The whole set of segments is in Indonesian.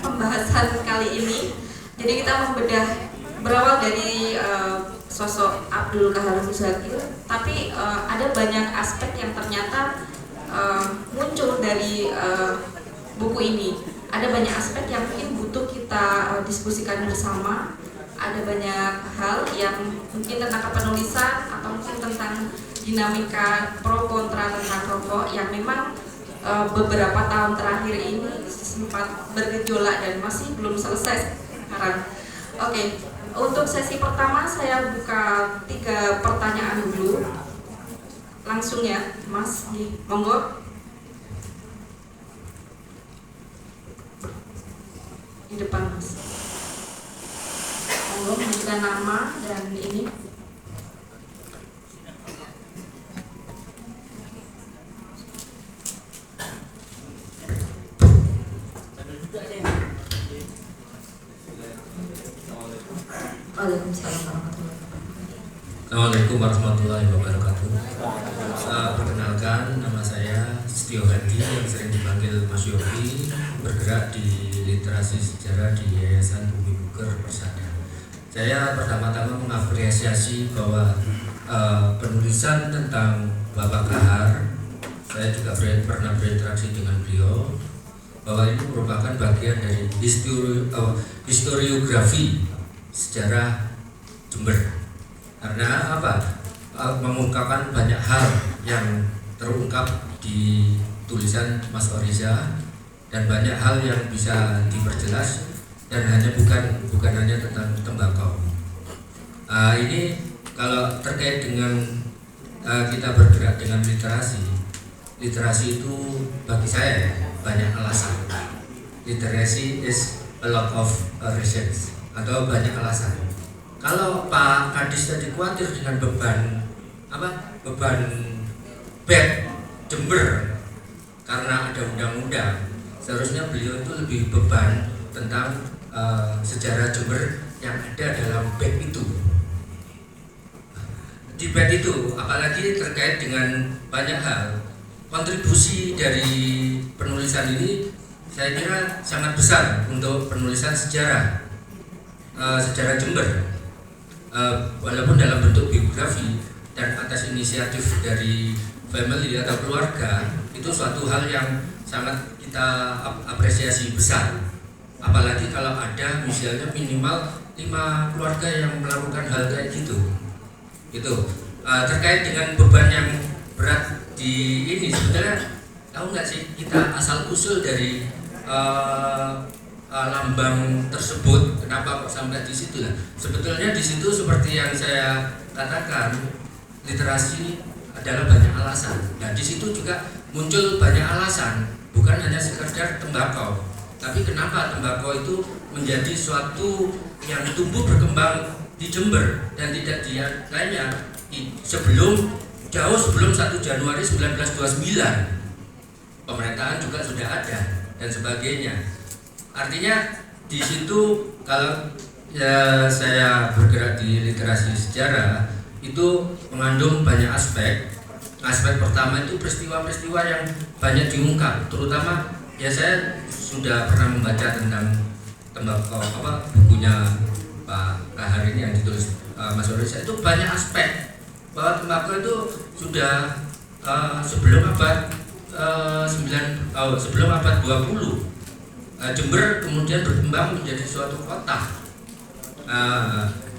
pembahasan kali ini. Jadi kita membedah berawal dari sosok Abdul Qahar Muzakir, tapi ada banyak aspek yang ternyata muncul dari buku ini. Ada banyak aspek yang mungkin butuh kita diskusikan bersama. Ada banyak hal yang mungkin tentang kepenulisan atau mungkin tentang dinamika pro kontra tentang rokok yang memang beberapa tahun terakhir ini sempat bergejolak dan masih belum selesai sekarang. Oke, untuk sesi pertama saya buka 3 pertanyaan dulu. Langsung ya, Mas, monggo. Di depan, Mas. Monggo menunjukkan nama dan ini. Assalamualaikum warahmatullahi wabarakatuh. Perkenalkan, nama saya Setio Hadi yang sering dipanggil Mas Yogi, bergerak di literasi sejarah di Yayasan Bumi Puger Persada. Saya pertama-tama mengapresiasi bahwa penulisan tentang Bapak Qahar, saya juga pernah berinteraksi dengan beliau, bahwa ini merupakan bagian dari historiografi sejarah Jember. Karena apa? Mengungkapkan banyak hal yang terungkap di tulisan Mas Oriza dan banyak hal yang bisa diperjelas dan bukan hanya tentang tembakau. Ini kalau terkait dengan kita bergerak dengan literasi itu bagi saya banyak alasan. Literacy is a lot of reasons atau banyak alasan. Kalau Pak Kadis tadi khawatir dengan beban bed Jember karena ada undang-undang, seharusnya beliau itu lebih beban tentang sejarah Jember yang ada dalam bed itu. Di bed itu, apalagi terkait dengan banyak hal, kontribusi dari penulisan ini saya kira sangat besar untuk penulisan sejarah Jember. Walaupun dalam bentuk biografi dan atas inisiatif dari family atau keluarga, itu suatu hal yang sangat kita apresiasi besar. Apalagi kalau ada misalnya minimal 5 keluarga yang melakukan hal kayak gitu. Terkait dengan beban yang berat di ini, sebenarnya tahu nggak sih kita asal usul dari lambang tersebut, kenapa kok sampai di situ lah? Sebetulnya di situ seperti yang saya katakan, literasi adalah banyak alasan. Dan di situ juga muncul banyak alasan, bukan hanya sekedar tembakau. Tapi kenapa tembakau itu menjadi suatu yang tumbuh berkembang di Jember dan tidak di lainnya jauh sebelum 1 Januari 1929. Pemerintahan juga sudah ada dan sebagainya. Artinya di situ kalau saya bergerak di literasi sejarah itu mengandung banyak aspek. Aspek pertama itu peristiwa-peristiwa yang banyak diungkap, terutama ya saya sudah pernah membaca tentang tembakau, bukunya Pak Qahar ini yang ditulis Mas Oriza, itu banyak aspek bahwa tembakau itu sudah sebelum abad 20. Jember kemudian berkembang menjadi suatu kota.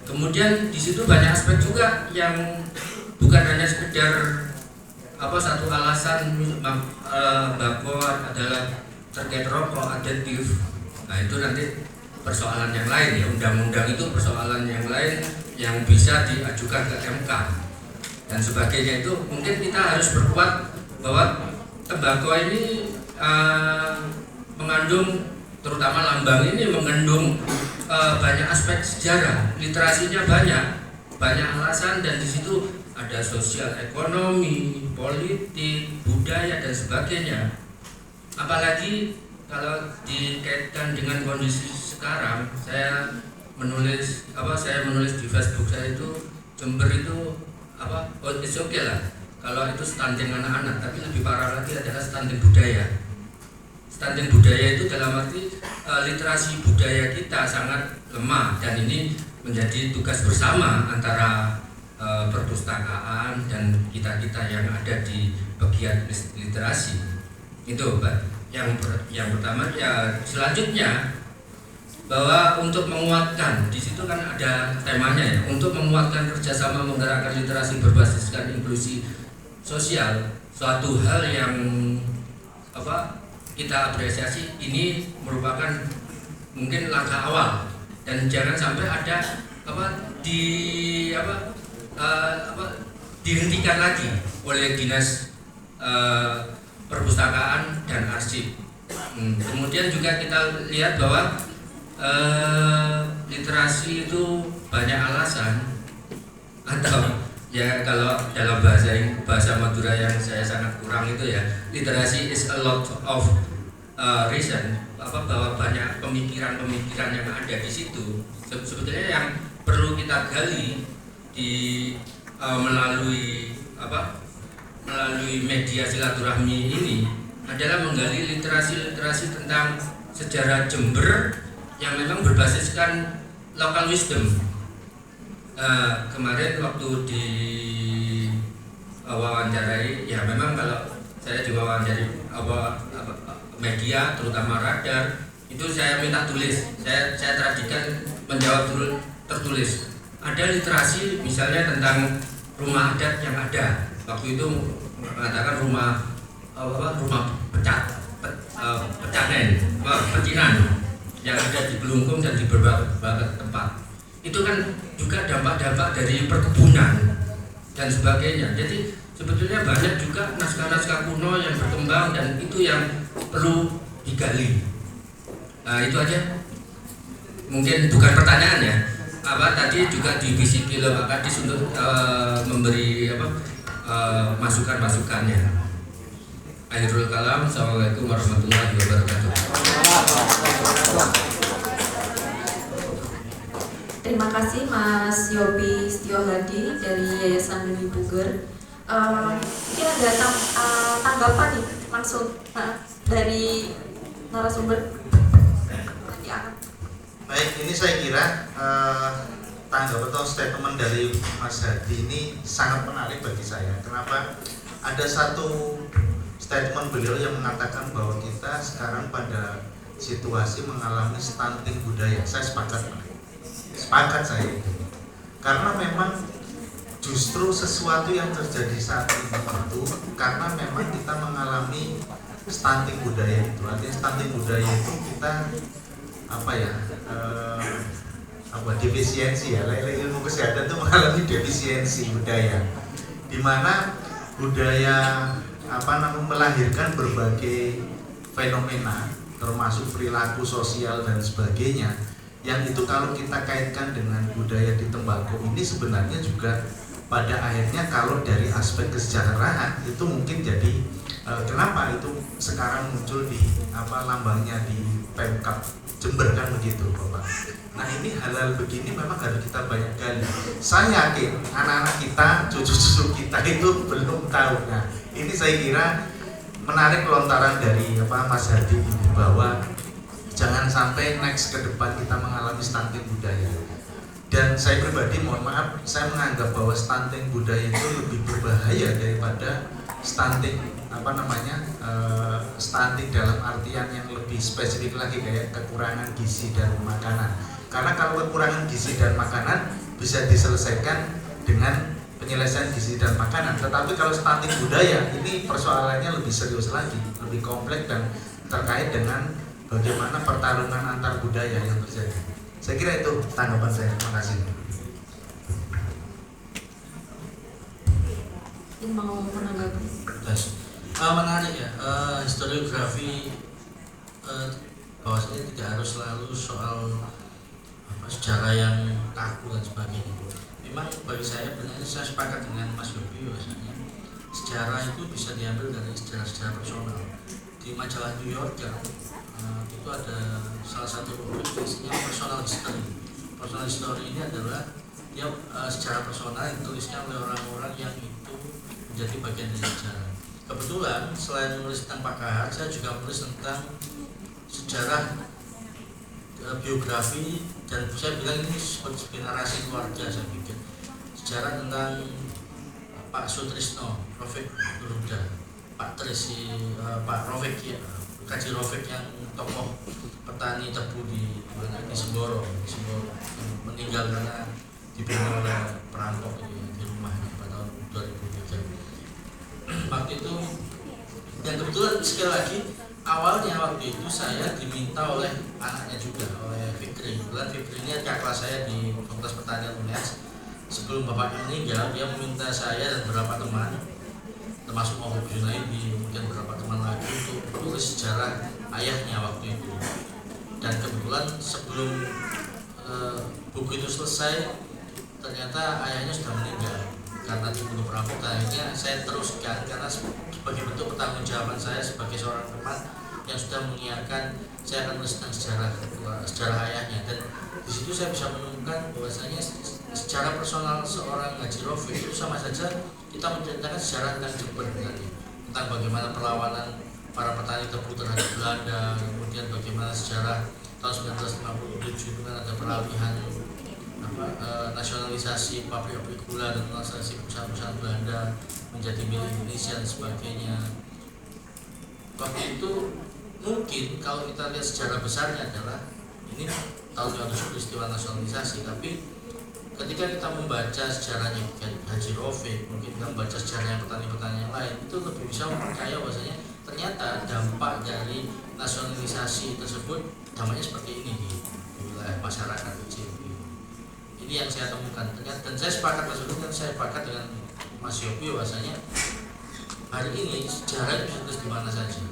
Kemudian di situ banyak aspek juga yang bukan hanya sekedar satu alasan bahwa adalah terkait rokok adiktif. Nah itu nanti persoalan yang lain ya, undang-undang itu persoalan yang lain yang bisa diajukan ke MK dan sebagainya. Itu mungkin kita harus berkuat bahwa tembakau ini mengandung, terutama lambang ini mengandung banyak aspek sejarah, literasinya banyak alasan, dan di situ ada sosial ekonomi, politik, budaya dan sebagainya. Apalagi kalau dikaitkan dengan kondisi sekarang, saya menulis di Facebook saya itu Jember itu it's okay lah kalau itu stunting anak-anak, tapi lebih parah lagi adalah stunting budaya. stunting budaya itu dalam arti literasi budaya kita sangat lemah, dan ini menjadi tugas bersama antara perpustakaan dan kita yang ada di bagian literasi. Itu Pak. Yang pertama. Ya selanjutnya, bahwa untuk menguatkan, di situ kan ada temanya ya, untuk menguatkan kerjasama menggerakkan literasi berbasiskan inklusi sosial, suatu hal yang kita apresiasi. Ini merupakan mungkin langkah awal, dan jangan sampai ada dihentikan lagi oleh dinas perpustakaan dan arsip. Kemudian juga kita lihat bahwa literasi itu banyak alasan, atau ya kalau dalam bahasa Madura yang saya sangat kurang itu ya, literasi is a lot of reason, bahwa banyak pemikiran-pemikiran yang ada di situ. Sebetulnya yang perlu kita gali melalui media silaturahmi ini adalah menggali literasi tentang sejarah Jember yang memang berbasiskan local wisdom. Kemarin waktu di wawancarai, ya memang kalau saya diwawancari media, terutama Radar, itu saya minta tulis, saya tradikan menjawab tertulis. Ada literasi misalnya tentang rumah adat yang ada waktu itu, mengatakan rumah pecinan yang ada di Belungkung dan di beberapa tempat. Itu kan juga dampak-dampak dari perkebunan dan sebagainya. Jadi sebetulnya banyak juga naskah-naskah kuno yang berkembang, dan itu yang perlu digali. Itu aja. Mungkin bukan pertanyaan ya. Tadi juga dibisiki loh Pak Kadis untuk memberi masukan-masukannya. Akhirul kalam. Assalamualaikum warahmatullahi wabarakatuh. Terima kasih Mas Yobi Setiohadi dari Yayasan Bumi Puger. Mungkin ada tanggapan nih langsung dari narasumber. Baik, ini saya kira tanggapan atau statement dari Mas Hadi ini sangat menarik bagi saya. Kenapa? Ada satu statement beliau yang mengatakan bahwa kita sekarang pada situasi mengalami stunting budaya. Saya sepakat saya itu. Karena memang justru sesuatu yang terjadi saat ini itu karena memang kita mengalami stunting budaya itu. Artinya stunting budaya itu kita defisiensi ya, ilmu kesehatan itu mengalami defisiensi budaya, di mana budaya melahirkan berbagai fenomena termasuk perilaku sosial dan sebagainya, yang itu kalau kita kaitkan dengan budaya di tembakau ini sebenarnya juga pada akhirnya kalau dari aspek kesejahteraan itu mungkin jadi kenapa itu sekarang muncul di lambangnya di Pemkab Jember kan begitu Bapak. Nah ini hal-hal begini memang harus kita banyak gali. Saya yakin anak-anak kita, cucu-cucu kita itu belum tahu. Nah ini saya kira menarik lontaran dari Mas Hadi ini, bahwa jangan sampai next ke depan kita mengalami stunting budaya. Dan saya pribadi mohon maaf, saya menganggap bahwa stunting budaya itu lebih berbahaya daripada stunting stunting dalam artian yang lebih spesifik lagi, kayak kekurangan gizi dan makanan. Karena kalau kekurangan gizi dan makanan bisa diselesaikan dengan penyelesaian gizi dan makanan, tetapi kalau stunting budaya ini persoalannya lebih serius lagi, lebih kompleks dan terkait dengan bagaimana pertarungan antar budaya yang terjadi. Saya kira itu tanggapan saya. Terima kasih. Ini mau menanggapi? Menarik ya, historiografi bahwasanya tidak harus selalu soal sejarah yang kaku dan sebagainya. Memang bagi saya benar, saya sepakat dengan Mas Yobi bahwasanya sejarah itu bisa diambil dari sejarah-sejarah personal. Di majalah New York ya, itu ada salah satu rubrik isinya personal history. Personal history ini adalah sejarah personal yang ditulisnya oleh orang-orang yang itu menjadi bagian dari sejarah. kebetulan selain menulis tentang Pak Kahar, saya juga menulis tentang sejarah biografi, dan saya bilang ini seperti narasi keluarga. Saya pikir sejarah tentang Pak Sutrisno, Rofik Nurhuda, Pak Trisi, Pak Rofik ya, Kaji Rofik yang tokoh petani tebu di Semboro, yang meninggal karena dibunuh oleh perampok di rumahnya pada tahun 2003. Waktu itu, dan kebetulan sekali lagi awalnya waktu itu saya diminta oleh anaknya juga, oleh Fikri. Kebetulan Fikri ini kakak kelas saya di Fakultas Pertanian UNES. Sebelum bapaknya meninggal, dia meminta saya dan beberapa teman, termasuk Mohib Junaidi, kemudian beberapa teman lagi, untuk menulis sejarah ayahnya waktu itu. Dan kebetulan sebelum buku itu selesai, ternyata ayahnya sudah meninggal karena dibunuh perampok. Akhirnya saya teruskan karena sebagai bentuk pertanggungjawaban saya sebagai seorang teman yang sudah menyiarkan, saya akan menulis tentang sejarah ayahnya. Dan di situ saya bisa menemukan bahwasanya secara personal seorang Haji Rofik itu sama saja kita menceritakan sejarah tentang Jember, tentang bagaimana perlawanan para petani tebu terhadap Belanda, kemudian bagaimana sejarah tahun 1957 itu kan ada peralihan nasionalisasi pabrik-pabrik gula dan nasionalisasi perusahaan-perusahaan Belanda menjadi milik Indonesia dan sebagainya. Waktu itu mungkin kalau kita lihat sejarah besarnya adalah ini tahun 1900 peristiwa nasionalisasi, tapi ketika kita membaca sejarahnya Haji Rofik, mungkin kita membaca sejarahnya petani-petani yang lain, itu lebih bisa mempercaya bahwasanya ternyata dampak dari nasionalisasi tersebut dampaknya seperti ini di wilayah masyarakat kecil. Ini yang saya temukan ternyata, dan saya sepakat dengan Mas Yopi bahwasanya hari ini sejarah itu bisa ditulis di mana saja.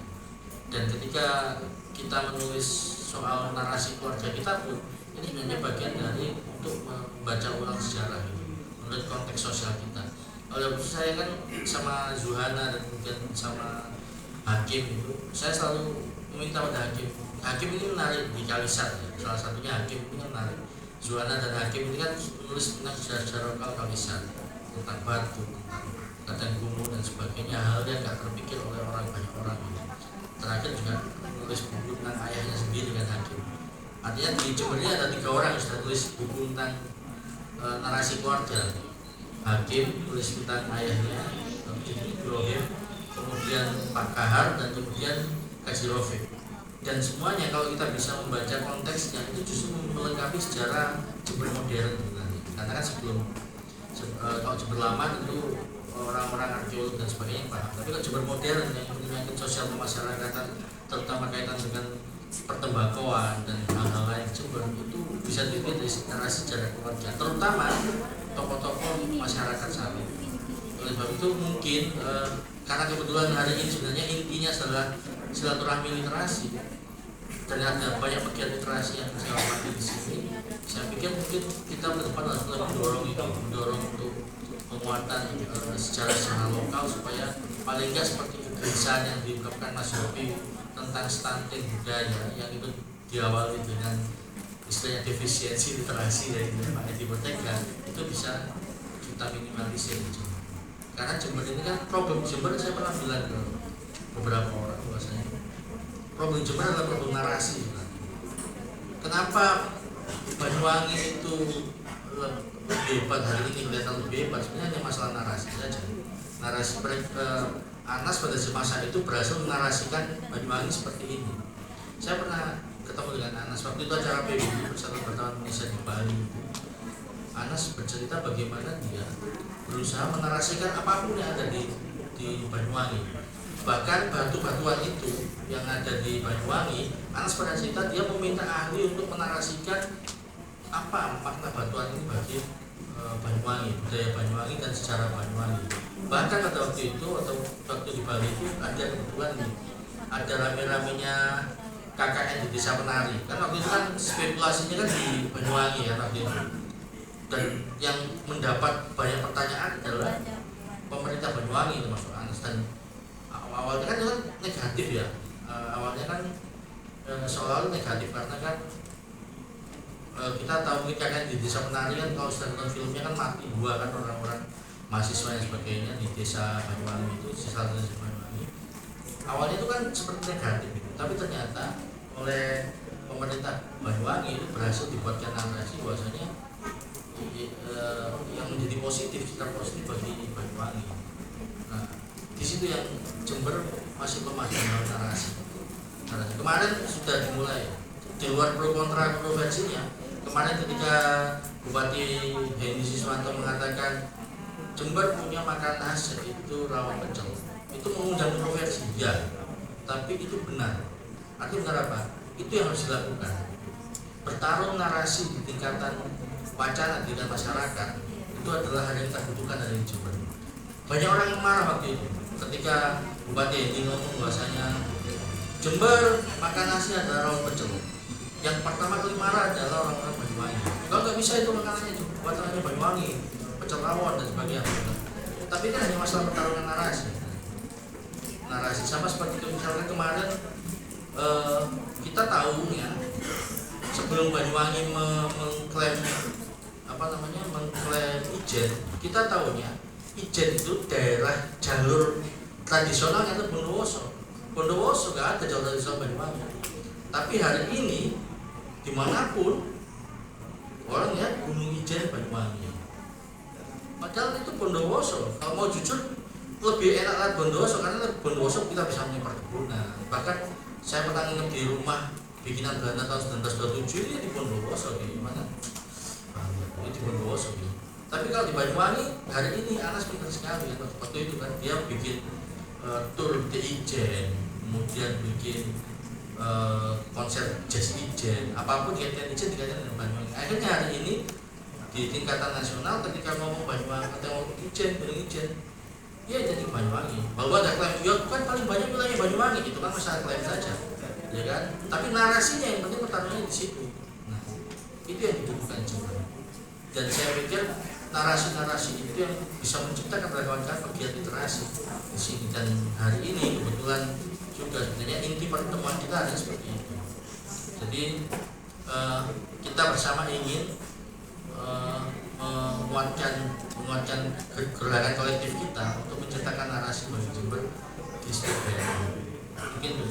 Dan ketika kita menulis soal narasi keluarga kita pun, ini sebenarnya bagian dari untuk membaca ulang sejarah itu menurut konteks sosial kita. Oleh saya kan sama Zuhana dan kemudian sama Hakim itu, saya selalu meminta pada Hakim ini menarik di Kalisat ya. Salah satunya Hakim ini menarik. Zuhana dan Hakim ini kan menulis tentang sejarah lokal Kalisat, tentang batu, tentang Kadang Kumuh dan sebagainya, hal yang gak terpikir oleh banyak orang gitu. Terakhir juga menulis buku tentang ayahnya sendiri kan Hakim. Artinya di Jember ini ada 3 orang yang sudah tulis buku tentang narasi keluarga. Hakim tulis tentang ayahnya, Ibrahim, kemudian Pak Kahar, dan kemudian Kaji Rofik. Dan semuanya kalau kita bisa membaca konteksnya itu justru melengkapi sejarah Jember modern. Karena kan sebelum kalau Jember lama tentu orang-orang arkeolog dan sebagainya paham. Tapi kalau Jember modern yang menyangkut sosial kemasyarakatan, terutama kaitan dengan pertembakauan dan hal-hal lain Jember, itu bisa dilihat dari sejarah keluarga, terutama tokoh-tokoh masyarakat saat itu. Oleh sebab itu mungkin karena kebetulan hari ini sebenarnya intinya adalah silaturahmi literasi, dan ada banyak pegiat literasi yang saya hormati di sini. Saya pikir mungkin kita ke depan harus mendorong untuk penguatan secara lokal, supaya paling nggak seperti kegelisahan yang diungkapkan Mas Yopi tentang stunting budaya yang itu diawali dengan istilahnya defisiensi literasi dari Pak Edi Merdeka, itu bisa kita minimalisir. Karena Jember ini kan problem Jember, saya pernah bilang ke beberapa orang bahwasanya problem Jember adalah problem narasi. Kenapa Banyuwangi itu lebih hebat hari ini, kelihatan lebih hebat? Sebenarnya hanya masalah narasi saja. Narasi Anas pada masa itu berhasil menarasikan Banyuwangi seperti ini. Saya pernah ketemu dengan Anas waktu itu acara PBB Persatuan Wartawan Indonesia di Bali. Anas bercerita bagaimana dia berusaha menarasikan apapun yang ada di Banyuwangi. Bahkan batu-batuan itu yang ada di Banyuwangi, Anas pernah cerita dia meminta ahli untuk menarasikan apa makna batuan ini bagi Banyuwangi, budaya Banyuwangi dan sejarah Banyuwangi. Bahkan pada waktu itu atau waktu di Bali itu ada kebetulan nih, ada rame-ramenya KKN di Desa Penari. Kan waktu itu kan spekulasinya kan di Banyuwangi ya waktu itu. Dan yang mendapat banyak pertanyaan adalah pemerintah Banyuwangi termasuk Anas. Dan awalnya kan itu kan negatif ya, awalnya kan seolah-olah negatif karena kan kita tahu mungkin kan di Desa Penari kan kalau sudah nonton filmnya kan mati 2 kan orang-orang mahasiswa dan sebagainya di Desa Banyuwangi itu, sisa Desa Banyuwangi. awalnya itu kan seperti negatif, tapi ternyata oleh pemerintah Banyuwangi itu berhasil dibuatkan narasi bahwasanya yang menjadi positif, secara positif bagi Banyuwangi. Nah, di situ yang Jember masih lemah dalam narasi. Kemarin sudah dimulai, di luar pro kontra kontroversinya. Kemarin ketika Bupati Hendy Siswanto mengatakan Jember punya makanan khas yaitu rawon pecel, itu mengundang kontroversi, ya, tapi itu benar. Artinya benar apa? Itu yang harus dilakukan. Bertarung narasi di tingkatan wacana di tingkat masyarakat itu adalah hal yang kita butuhkan dari Jember. Banyak orang yang marah waktu itu ketika Bupati Hendy ngomong bahwasanya Jember makan nasi adalah rawon pecel. Yang pertama kali marah adalah orang-orang Banyuwangi. Kalau nggak bisa itu makanannya buatannya Banyuwangi, pecel rawon dan sebagainya. Tapi kan hanya masalah pertarungan narasi. Narasi sama seperti itu, misalkan kemarin kita tahu ya, sebelum Banyuwangi mengklaim mengklaim Ijen, kita tahunya Ijen itu daerah jalur tradisionalnya itu Bondowoso. Bondowoso nggak ada jalur tradisional Banyuwangi. Tapi hari ini dimanapun orang lihat Gunung Ijen Banyuwangi. Padahal itu Bondowoso. Kalau mau jujur lebih enak lihat Bondowoso karena Bondowoso kita bisa punya perkebunan. Bahkan saya pernah nginep di rumah bikinan Belanda tahun 1927 ini di Bondowoso di mana? Ini di Bondowoso. Tapi kalau di Banyuwangi hari ini Anas pintar sekali. Waktu itu kan dia bikin tur di Ijen, kemudian bikin konser jazz Ijen, apapun kaitan Ijen dikaitkan dengan Banyuwangi. Akhirnya hari ini di tingkatan nasional ketika ngomong Banyuwangi atau ngomong Ijen, Gunung Ijen, ya jadi Banyuwangi. Bahwa ada klaim, ya kan paling banyak wilayah Banyuwangi, itu kan masalah klaim saja, ya kan. Tapi narasinya yang penting pertarungannya di situ. Nah, itu yang dibutuhkan Jember. Dan saya pikir narasi-narasi itu yang bisa menciptakan kawan-kawan pegiat literasi di sini. Dan hari ini kebetulan juga sebenarnya inti pertemuan kita ada seperti itu. Jadi kita bersama ingin menguatkan gerakan kolektif kita untuk menciptakan narasi bagi Jember di setiap daerah. Mungkin itu.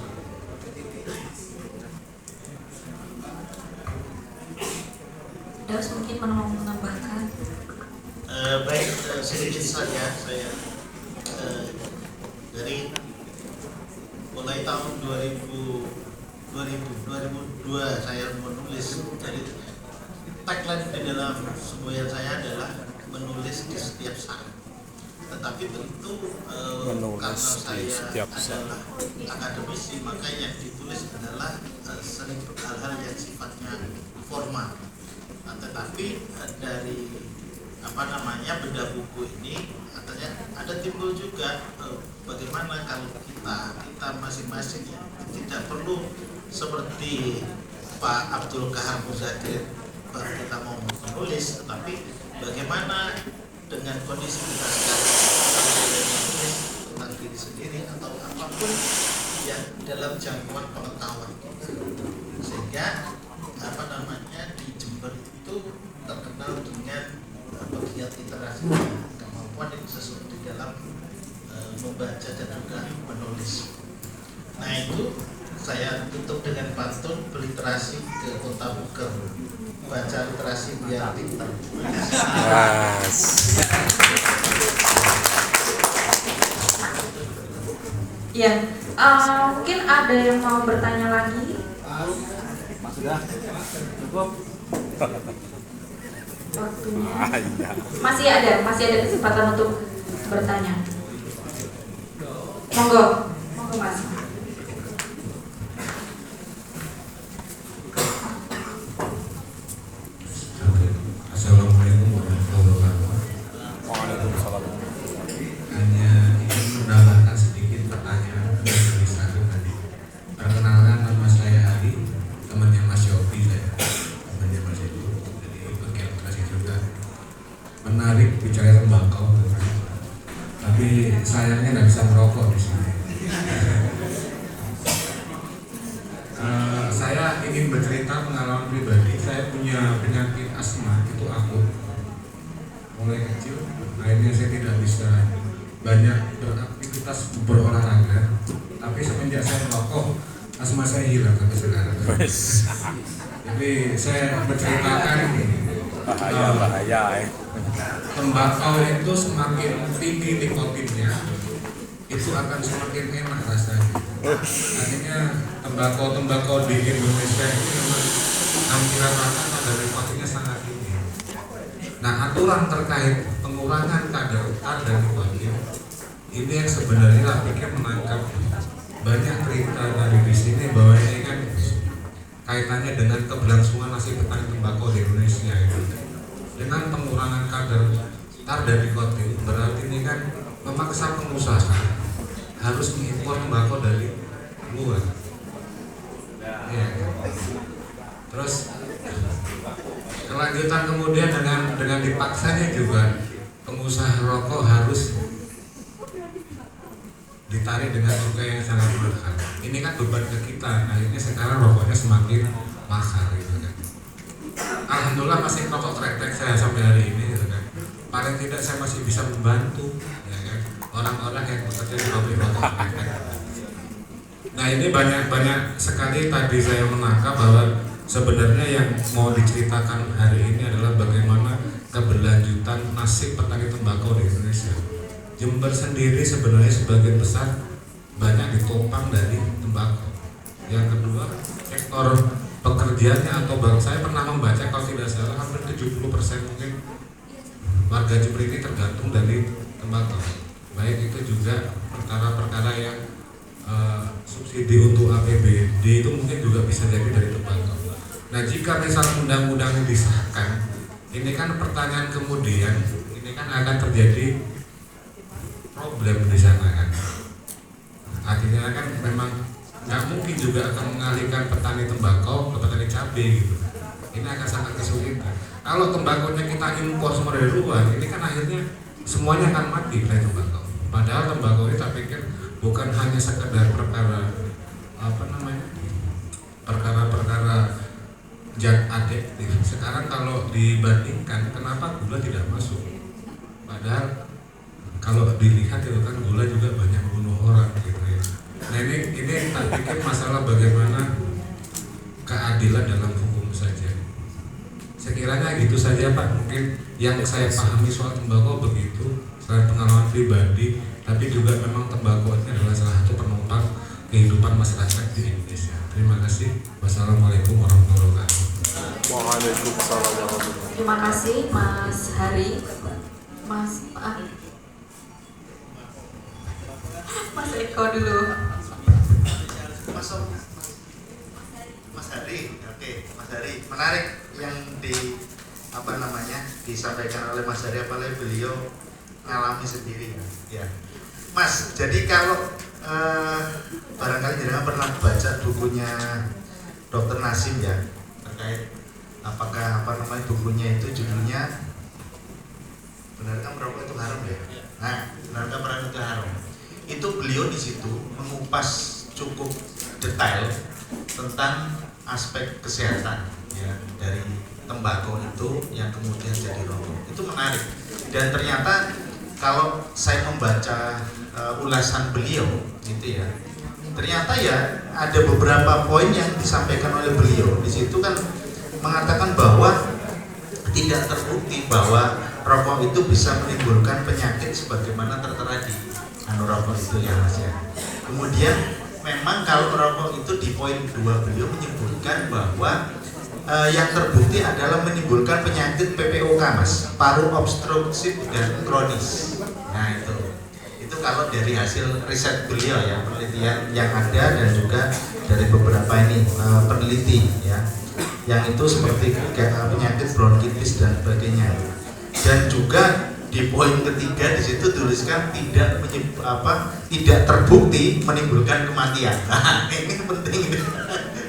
Daus mungkin mau menambahkan. Baik, sedikit saja saya dari mulai tahun 2002 saya menulis. Dari tagline di dalam semboyan saya adalah menulis di setiap saat. Tetapi tentu karena saya adalah akademisi, maka yang ditulis adalah sering hal-hal yang sifatnya formal. Tetapi dari benda buku ini katanya ada timbul juga bagaimana kalau kita masing-masing ya, tidak perlu seperti Pak Abdul Kahar Muzakir baru kita mau menulis, tetapi bagaimana dengan kondisi kita sekarang menulis tentang diri sendiri atau apapun yang dalam jangkauan pengetahuan kita, sehingga di Jember itu terkenal dengan pegiat literasi, kemampuan yang sesuai di dalam membaca dan juga menulis. Nah itu saya tutup dengan pantun, berliterasi ke kota buker, baca literasi biar pintar. Ya, mungkin ada yang mau bertanya lagi. Waktunya masih ada kesempatan untuk bertanya. Monggo Mas. Assalamualaikum warahmatullahi wabarakatuh. Waalaikumsalam. Hanya ingin menambahkan sedikit pertanyaan dari saya tadi. Perkenalkan, nama saya Ari, temannya Mas Yopi saya. Temannya Mas Yopi. Jadi pegiat literasi juga. Menarik bicara tembakau, tapi sayangnya nggak bisa merokok di sini. Saya ingin bercerita pengalaman pribadi. Saya punya penyakit asma itu akut. Mulai kecil, akhirnya saya tidak bisa banyak beraktivitas berolahraga. Tapi tapi semenjak saya merokok asma saya hilang sampai sekarang. Jadi saya menceritakan bahaya. tembakau itu semakin tinggi nikotinnya itu akan semakin enak rasanya. Artinya tembakau di Indonesia ini memang hampir rata kadar nikotinnya sangat tinggi. Nah, aturan terkait pengurangan kadar nikotin ini yang sebenarnya saya pikir menangkap banyak cerita dari di sini bahwa ini kan kaitannya dengan keberlangsungan nasib petani tembakau di Indonesia gitu. Dengan pengurangan kadar nikotin berarti ini kan memaksa pengusaha harus mengimpor tembakau dari luar. Ya. Terus kelanjutan kemudian dengan dipaksanya juga pengusaha rokok harus ditarik dengan cukai yang sangat mahal. Ini kan beban ke kita. Akhirnya sekarang rokoknya semakin mahal gitu kan. Alhamdulillah masih rokok kretek saya sampai hari ini gitu kan. Paling tidak saya masih bisa membantu ya kan orang-orang yang bekerja di pabrik rokok kretek. Nah, ini banyak sekali tadi saya menangkap bahwa sebenarnya yang mau diceritakan hari ini adalah bagaimana keberlanjutan nasib petani tembakau di Indonesia. Jember sendiri sebenarnya sebagian besar banyak ditopang dari tembakau. Yang kedua, sektor pekerjaannya atau saya pernah membaca kalau tidak salah hampir 70% mungkin warga Jember ini tergantung dari tembakau. Baik itu juga perkara-perkara yang subsidi untuk APBD itu mungkin juga bisa jadi dari tembakau. Nah, jika misal undang-undang disahkan, ini kan pertanyaan kemudian ini kan akan terjadi problem di sana kan. Akhirnya kan memang nggak mungkin juga akan mengalihkan petani tembakau ke petani cabai gitu. Ini akan sangat kesulitan. Kalau tembakonya kita impor semua dari luar, ini kan akhirnya semuanya akan mati dari tembakau. Padahal tembakau ini saya pikir bukan hanya sekedar perkara perkara zat adiktif. Sekarang kalau dibandingkan, kenapa gula tidak masuk? Padahal kalau dilihat itu kan gula juga banyak membunuh orang gitu ya. Nah, ini tak pikir masalah bagaimana keadilan dalam hukum saja. Sekiranya gitu saja Pak, mungkin yang saya pahami soal tembakau begitu, selain pengalaman pribadi, tapi juga memang tembakau ini adalah salah satu penopang kehidupan masyarakat di Indonesia. Terima kasih. Wassalamualaikum warahmatullahi wabarakatuh. Waalaikumsalam warahmatullahi wabarakatuh. Terima kasih Mas Hari. Mas Eko dulu. Mas Hari, oke, Mas Hari, menarik yang disampaikan oleh Mas Hari, apalagi beliau ngalami sendiri ya. Mas, jadi kalau barangkali jenengan pernah baca bukunya Dr. Nasim ya terkait apakah bukunya itu judulnya Benarkah Merokok Itu Haram ya? Nah, Benarkah Merokok Itu Haram? Itu beliau di situ mengupas cukup detail tentang aspek kesehatan ya dari tembakau itu yang kemudian jadi rokok. Itu menarik dan ternyata kalau saya membaca ulasan beliau gitu ya, ternyata ya ada beberapa poin yang disampaikan oleh beliau di situ kan mengatakan bahwa tidak terbukti bahwa rokok itu bisa menimbulkan penyakit sebagaimana tertera di rokok itu ya Mas ya. Kemudian memang kalau rokok itu di poin 2 beliau menyebutkan bahwa yang terbukti adalah menimbulkan penyakit PPOK Mas, paru obstruktif dan kronis. Nah itu kalau dari hasil riset beliau ya, penelitian yang ada dan juga dari beberapa peneliti ya, yang itu seperti penyakit bronkitis dan sebagainya. Dan juga di poin ketiga di situ tuliskan tidak terbukti menimbulkan kematian. Nah ini penting ini.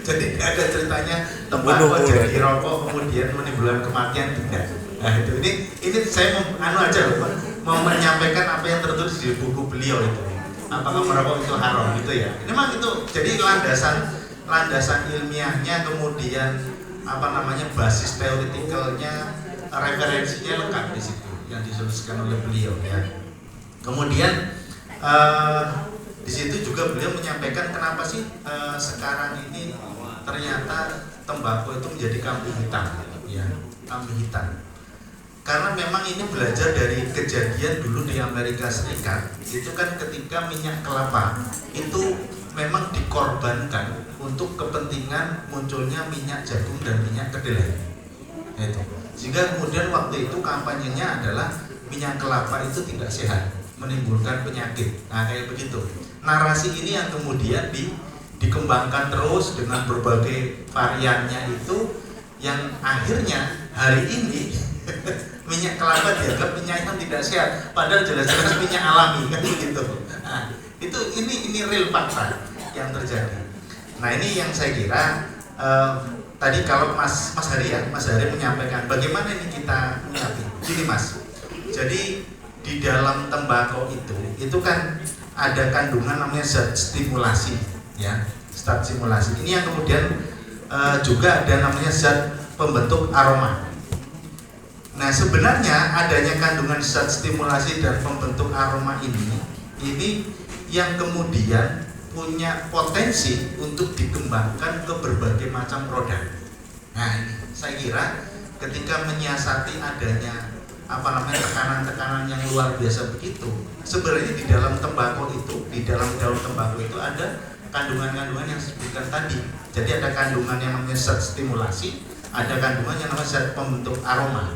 Jadi ada ceritanya tembakau jadi rokok kemudian menimbulkan kematian tidak. Nah ini saya mau menyampaikan apa yang tertulis di buku beliau itu. Apakah merokok itu haram gitu ya? Ini memang itu jadi landasan ilmiahnya kemudian basis teoretikalnya referensinya lengkap di situ yang dituliskan oleh beliau ya. Kemudian Di situ juga beliau menyampaikan kenapa sih sekarang ini ternyata tembakau itu menjadi kambing hitam, ya, kambing hitam. Karena memang ini belajar dari kejadian dulu di Amerika Serikat. Itu kan ketika minyak kelapa itu memang dikorbankan untuk kepentingan munculnya minyak jagung dan minyak kedelai. Itu. Sehingga kemudian waktu itu kampanyenya adalah minyak kelapa itu tidak sehat, menimbulkan penyakit. Nah, kayak begitu. Narasi ini yang kemudian dikembangkan terus dengan berbagai variannya itu, yang akhirnya hari ini minyak kelapa dianggap minyak yang tidak sehat, padahal jelas-jelas minyak alami kan begitu. Nah, ini real fakta yang terjadi. Nah, ini yang saya kira tadi kalau Mas Hari menyampaikan bagaimana ini kita menyikapi. Gini Mas, jadi di dalam tembakau itu kan ada kandungan namanya zat stimulasi, ya, zat stimulasi. Ini yang kemudian juga ada namanya zat pembentuk aroma. Nah, sebenarnya adanya kandungan zat stimulasi dan pembentuk aroma ini yang kemudian punya potensi untuk dikembangkan ke berbagai macam produk. Nah, ini saya kira ketika menyiasati adanya tekanan-tekanan yang luar biasa begitu, sebenarnya di dalam tembakau itu, di dalam daun tembakau itu ada kandungan-kandungan yang disebutkan tadi. Jadi ada kandungan yang namanya zat stimulasi, ada kandungan yang namanya zat pembentuk aroma.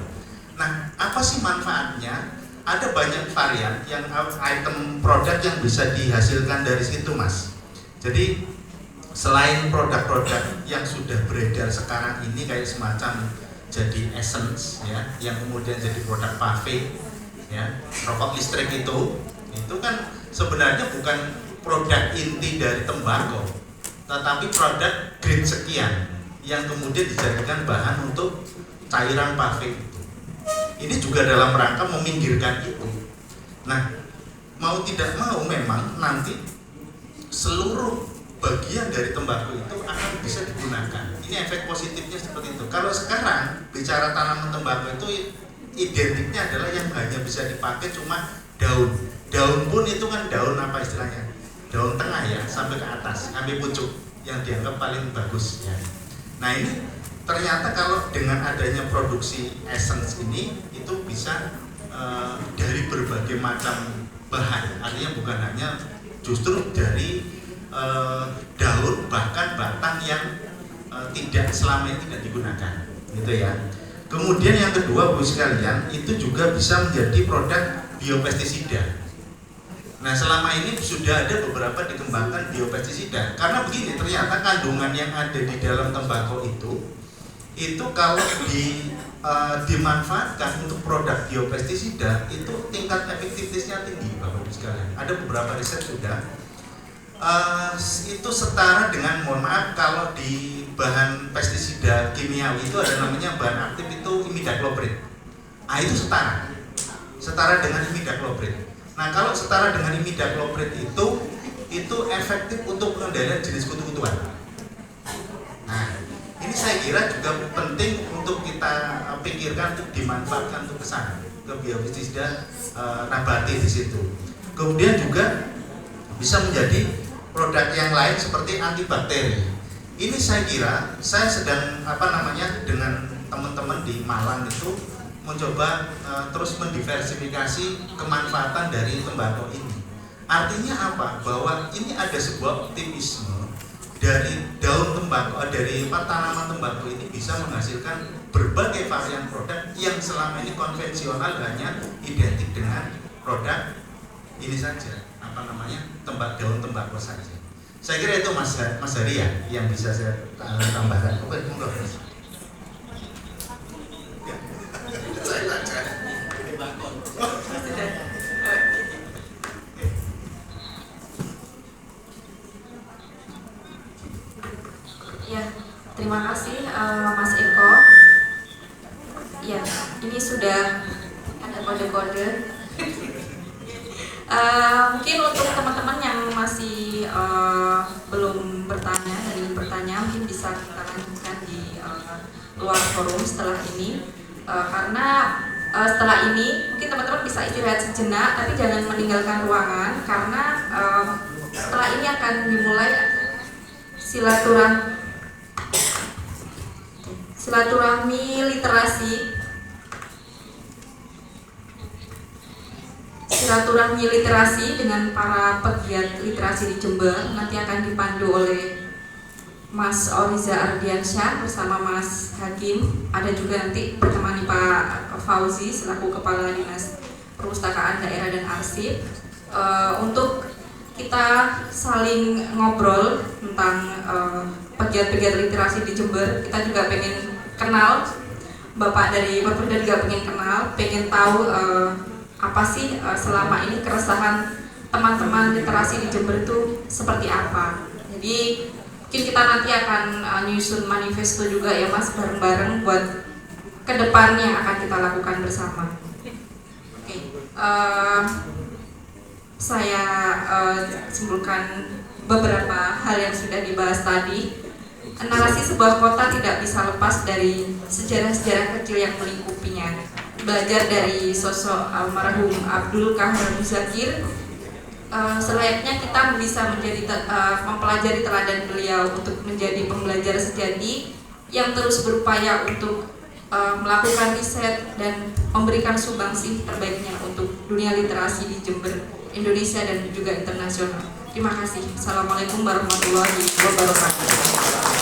Nah, apa sih manfaatnya? Ada banyak varian yang item produk yang bisa dihasilkan dari situ, Mas. Jadi selain produk-produk yang sudah beredar sekarang ini kayak semacam jadi essence, ya, yang kemudian jadi produk pavé, ya, rokok listrik itu kan sebenarnya bukan produk inti dari tembakau, tetapi produk grade sekian yang kemudian dijadikan bahan untuk cairan pavé. Ini juga dalam rangka meminggirkan itu. Nah, mau tidak mau memang nanti seluruh bagian dari tembakau itu akan bisa digunakan. Ini efek positifnya seperti itu. Kalau sekarang bicara tanaman tembakau itu identiknya adalah yang hanya bisa dipakai cuma daun. Daun pun itu kan daun apa istilahnya? Daun tengah, ya, sampai ke atas, sampai pucuk yang dianggap paling bagus, ya. Nah, ini ternyata kalau dengan adanya produksi essence ini itu bisa dari berbagai macam bahan, artinya bukan hanya justru dari daun, bahkan batang yang tidak selama ini tidak digunakan, gitu ya. Kemudian yang kedua, Bu sekalian, itu juga bisa menjadi produk biopestisida. Nah, selama ini sudah ada beberapa dikembangkan biopestisida, karena begini, ternyata kandungan yang ada di dalam tembakau itu kalau dimanfaatkan untuk produk biopestisida itu tingkat efektivitasnya tinggi, Bapak Ibu sekalian. Ada beberapa riset sudah itu setara dengan, mohon maaf, kalau di bahan pestisida kimiawi itu ada namanya bahan aktif itu imidacloprid. Nah, itu setara dengan imidacloprid. Nah, kalau setara dengan imidacloprid itu efektif untuk pengendalian jenis kutu-kutuan. Nah, ini saya kira juga penting untuk kita pikirkan, untuk dimanfaatkan untuk ke sana, ke biopestisida nabati di situ. Kemudian juga bisa menjadi produk yang lain seperti antibakteri. Ini saya kira saya sedang dengan teman-teman di Malang itu mencoba terus mendiversifikasi kemanfaatan dari tembakau ini. Artinya apa? Bahwa ini ada sebuah optimisme dari daun tembakau, dari tanaman tembakau ini bisa menghasilkan berbagai varian produk yang selama ini konvensional hanya identik dengan produk ini saja, daun tembakau saja. Saya kira itu Mas Hari, ya, yang bisa saya tambahkan. Oke, monggo. Ya, terima kasih Mas Eko. Ya, ini sudah ada kode-kode. Mungkin untuk teman-teman yang masih belum bertanya, mungkin bisa kita lanjutkan di luar forum setelah ini, karena setelah ini mungkin teman-teman bisa istirahat sejenak, tapi jangan meninggalkan ruangan karena setelah ini akan dimulai silaturahmi literasi dengan para pegiat literasi di Jember. Nanti akan dipandu oleh Mas Oriza Ardiansyah bersama Mas Hakim. Ada juga nanti ditemani Pak Fauzi selaku Kepala Dinas Perpustakaan Daerah dan Arsip, untuk kita saling ngobrol tentang pegiat-pegiat literasi di Jember. Kita juga pengen kenal, Bapak dari Perpusda juga pengen tahu apa sih selama ini keresahan teman-teman literasi di Jember itu seperti apa. Jadi mungkin kita nanti akan nyusun manifesto juga ya Mas, bareng-bareng buat kedepannya akan kita lakukan bersama. Oke, saya simpulkan beberapa hal yang sudah dibahas tadi. Narasi sebuah kota tidak bisa lepas dari sejarah-sejarah kecil yang melingkupinya. Belajar dari sosok almarhum Abdul Kahar Muzakir, selayaknya kita bisa mempelajari teladan beliau untuk menjadi pembelajar sejati yang terus berupaya untuk melakukan riset dan memberikan sumbangsih terbaiknya untuk dunia literasi di Jember, Indonesia dan juga internasional. Terima kasih. Assalamualaikum warahmatullahi wabarakatuh.